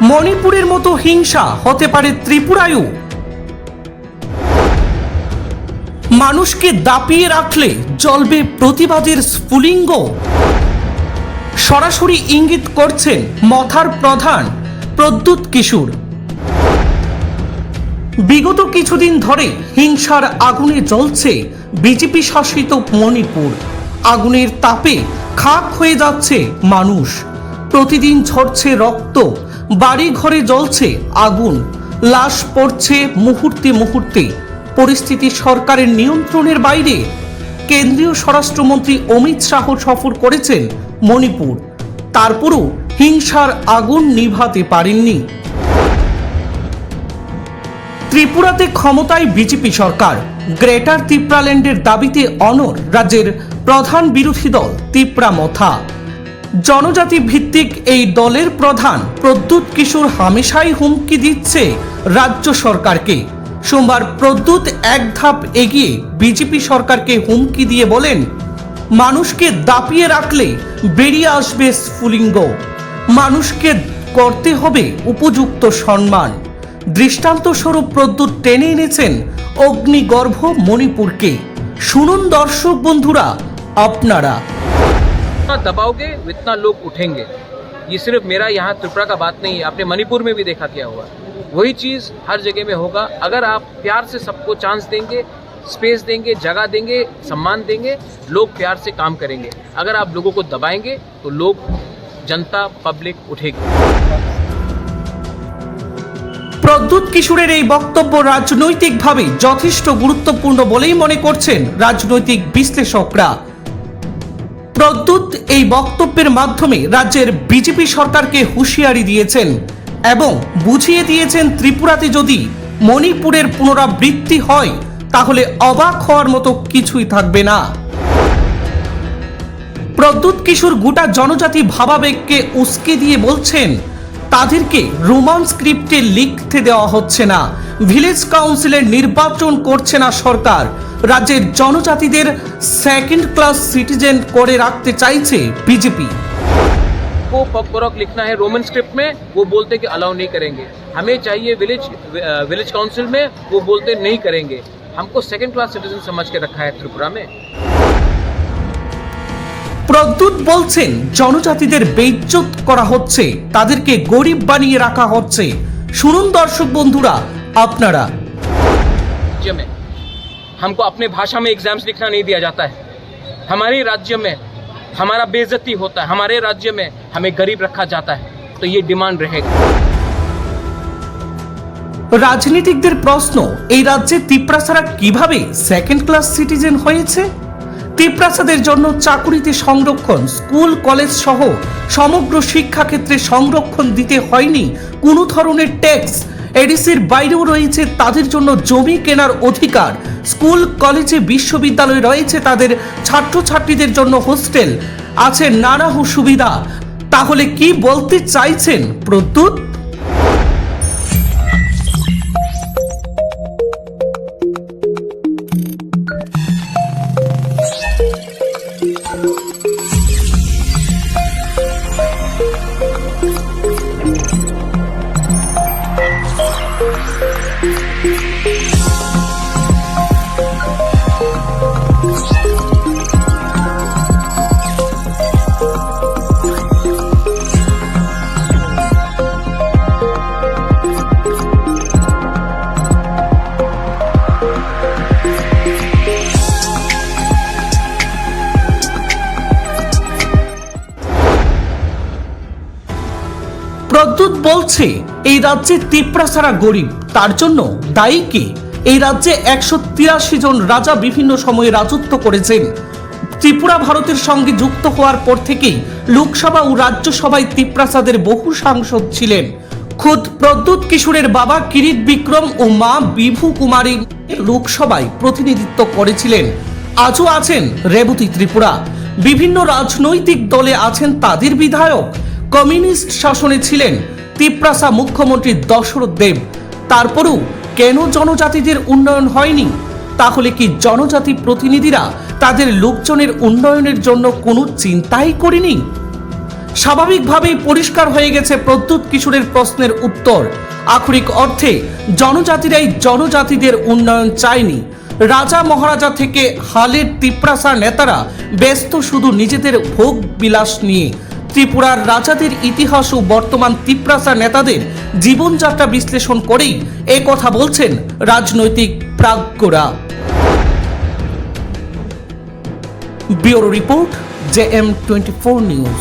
মণিপুরের মতো হিংসা হতে পারে ত্রিপুরায়ও। মানুষকে দাপিয়ে রাখলে জ্বলবে প্রতিবাদের স্ফুলিঙ্গ। সরাসরি ইঙ্গিত করছেন মথার প্রধান প্রদ্যুৎ কিশোর। বিগত কিছুদিন ধরে হিংসার আগুনে জ্বলছে বিজেপি শাসিত মণিপুর। আগুনের তাপে খাক হয়ে যাচ্ছে মানুষ, প্রতিদিন ঝরছে রক্ত, বাড়ি ঘরে জ্বলছে আগুন, লাশ পড়ছে মুহূর্তে মুহূর্তে। পরিস্থিতি সরকারের নিয়ন্ত্রণের বাইরে। কেন্দ্রীয় স্বরাষ্ট্রমন্ত্রী অমিত শাহ সফর করেছেন মণিপুর, তারপরও হিংসার আগুন নিভাতে পারেননি। ত্রিপুরাতে ক্ষমতায় বিজেপি সরকার। গ্রেটার ত্রিপুরাল্যান্ডের দাবিতে অনড় রাজ্যের প্রধান বিরোধী দল ত্রিপুরা মথা। জনজাতি ভিত্তিক এই দলের প্রধান প্রদ্যুৎ কিশোর হামেশাই হুমকি দিচ্ছে রাজ্য সরকারকে। সোমবার প্রদ্যুৎ এক ধাপ এগিয়ে বিজেপি সরকারকে হুমকি দিয়ে বলেন, মানুষকে দাপিয়ে রাখলে বেরিয়ে আসবে স্ফুলিঙ্গ, মানুষকে করতে হবে উপযুক্ত সম্মান। দৃষ্টান্তস্বরূপ প্রদ্যুৎ টেনে এনেছেন অগ্নিগর্ভ মণিপুরকে। শুনুন দর্শক বন্ধুরা আপনারা। दबाओगे इतना लोग उठेंगे। ये सिर्फ मेरा यहाँ त्रिपुरा का बात नहीं है, आपने मणिपुर में भी देखा क्या हुआ। वही चीज़ हर जगह में होगा। अगर आप प्यार से सबको चांस देंगे, स्पेस देंगे, जगह देंगे, सम्मान देंगे, लोग प्यार से काम करेंगे। अगर आप लोगों को दबाएंगे तो लोग, जनता, पब्लिक उठेगी। প্রদ্যুৎ কিশোরের এই বক্তব্য রাজনৈতিকভাবে যথেষ্ট গুরুত্বপূর্ণ বলেই মনে করছেন রাজনৈতিক বিশ্লেষকরা। প্রদ্যুৎ এই বক্তব্যের মাধ্যমে রাজ্যের বিজেপি সরকারকে হুঁশিয়ারি দিয়েছেন এবং বুঝিয়ে দিয়েছেন ত্রিপুরাতে যদি মণিপুরের পুনরাবৃত্তি হয় তাহলে অবাক হওয়ার মতো কিছুই থাকবে না। প্রদ্যুৎ কিশোর গোটা জনজাতি ভাবাবেগকে উস্কে দিয়ে বলছেন, তাদেরকে রোমান স্ক্রিপ্টে লিখতে দেওয়া হচ্ছে না, ভিলেজ কাউন্সিলের নির্বাচন করছে না সরকার, রাজ্যের জনজাতিদের সেকেন্ড क्लास সিটিজেন করে রাখতে চাইছে বিজেপি। को पकबरक लिखना है रोमन स्क्रिप्ट में, वो बोलते कि अलाउ नहीं करेंगे। हमें चाहिए विलेज काउंसिल में, वो बोलते नहीं करेंगे। हमको सेकंड क्लास सिटीजन समझ के रखा है त्रिपुरा में। প্রদ্যুৎ বলছেন জনজাতিদের বেইজ্জত করা হচ্ছে, তাদেরকে গরিব বানিয়ে রাখা হচ্ছে। শুনুন দর্শক বন্ধুরা আপনারা। राज्य में हमको अपने भाषा में एग्जाम्स लिखना नहीं दिया जाता है। हमारे राज्य में हमारा बेइज्जती होता है, हमारे राज्य में हमें गरीब रखा जाता है, तो ये डिमांड रहेगा। রাজনীতিকদের প্রশ্ন, এই রাজ্যে তিপ্রাসারা কিভাবে সেকেন্ড ক্লাস সিটিজেন হয়েছে? তিপ্রাসাদের জন্য চাকুরিতে সংরক্ষণ, স্কুল কলেজ সহ সমগ্র শিক্ষাক্ষেত্রে সংরক্ষণ দিতে হয়নি কোনো ধরনের ট্যাক্স। এডিসির বাইরেও রয়েছে তাদের জন্য জমি কেনার অধিকার। স্কুল কলেজে বিশ্ববিদ্যালয় রয়েছে তাদের ছাত্রছাত্রীদের জন্য হোস্টেল আছে, নানা সুবিধা। তাহলে কি বলতে চাইছেন প্রদ্যুৎ? প্রদ্যুৎ বলছে এই রাজ্যে তিপ্রাসারা গরিব, তার জন্য দায়ী কে? এই রাজ্যে 183 জন রাজা বিভিন্ন সময়ে রাজত্ব করেছেন। ত্রিপুরা ভারতের সঙ্গে যুক্ত হওয়ার পর থেকেই লোকসভা ও রাজ্যসভায় তিপ্রাসাদের বহু সাংসদ ছিলেন। খুদ প্রদ্যুৎ কিশোরের বাবা কিরিট বিক্রম ও মা বিভু কুমারী লোকসভায় প্রতিনিধিত্ব করেছিলেন। আজও আছেন রেবতী ত্রিপুরা। বিভিন্ন রাজনৈতিক দলে আছেন তাদের বিধায়ক। কমিউনিস্ট শাসনে ছিলেন তিপ্রাসা মুখ্যমন্ত্রী দশরথ দেব। তারপরও কেন জনজাতিদের উন্নয়ন হয়নি? তাহলে কি জনজাতি প্রতিনিধিরা তাদের লোকজনের উন্নয়নের জন্য কোনো চিন্তাই করেনি? স্বাভাবিকভাবেই পরিষ্কার হয়ে গেছে প্রদ্যুৎ কিশোরের প্রশ্নের উত্তর। আক্ষরিক অর্থে জনজাতিরাই জনজাতিদের উন্নয়ন চায়নি। রাজা মহারাজা থেকে হালের তিপ্রাসার নেতারা ব্যস্ত শুধু নিজেদের ভোগ বিলাস নিয়ে। ত্রিপুরার রাজাদের ইতিহাস ও বর্তমান তিপ্রাসা নেতাদের জীবনযাত্রা বিশ্লেষণ করেই এ কথা বলছেন রাজনৈতিক প্রাজ্ঞরা। Bureau report JM24 news.